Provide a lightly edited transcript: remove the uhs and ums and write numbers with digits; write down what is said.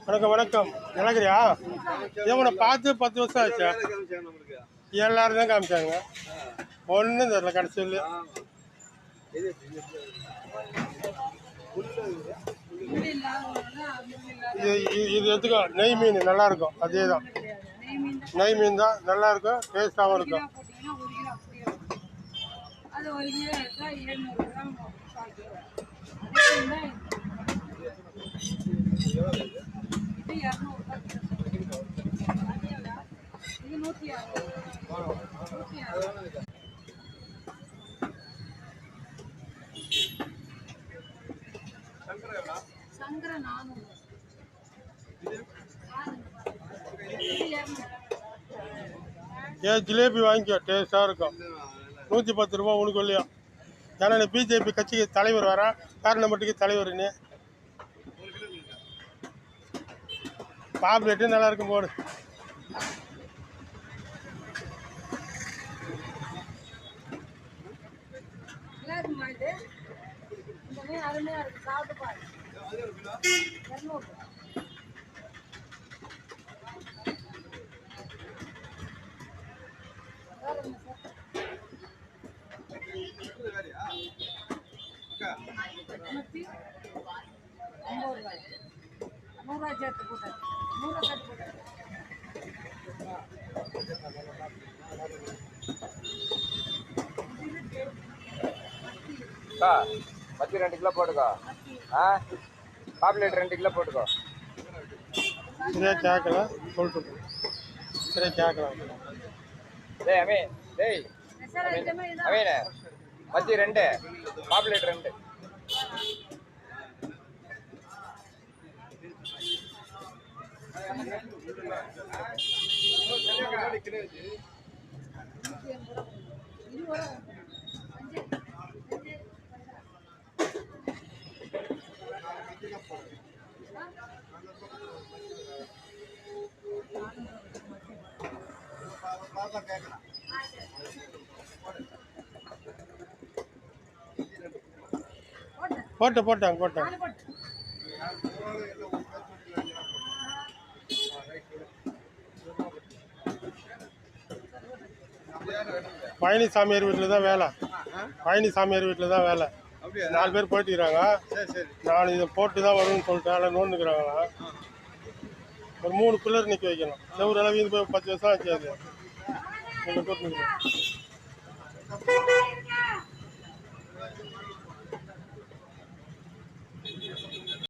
வணக்கம் வணக்கம். நினைக்கிறியா இவனை பார்த்து 10 வருஷம் ஆச்சா? எல்லாரும் தான் காமிச்சாங்க, ஒன்றும் தெரியல கடைசியில். இது எடுத்துக்கோ, நெய் மீன் நல்லா இருக்கும். அதே தான் நெய் மீன் தான், நல்லா இருக்கும், டேஸ்டாகவும் இருக்கும். ஏன் ஜிலேபி வாங்கிக்கோ, டேஸ்டாக இருக்கும். 110 ரூபா உனக்கு இல்லையா? ஏன்னா நீ பிஜேபி கட்சிக்கு தலைவர் வரா, காரணப்பட்டுக்கு தலைவர்னு. பாப்லேட்டு நல்லா இருக்கும் போடு. மத்தி 2 கிலோ போட்டுக்கோ. பாப்லேட் 2 கிலோ போட்டுக்கோ. சரியா கேட்கல சொல்லிட்டு சரியா கேட்கலாம். டேய் அமீன், டேய் அமீன், மத்தி 2, பாப்லேட் 2. போட்டாங்க. பழனி சாமியார் வீட்டில் தான் வேலை. 4 பேர் போயிட்டுக்கிறாங்க. நான் இதை போட்டு தான் வரும்னு சொல்லிட்டு அதில் நோண்டுக்கிறாங்களா. ஒரு 3 பில்லர் நிற்க வைக்கணும். செவ்வறு அளவு இது போய் 10 வருஷம் ஆச்சு. அது நீங்கள் போட்டு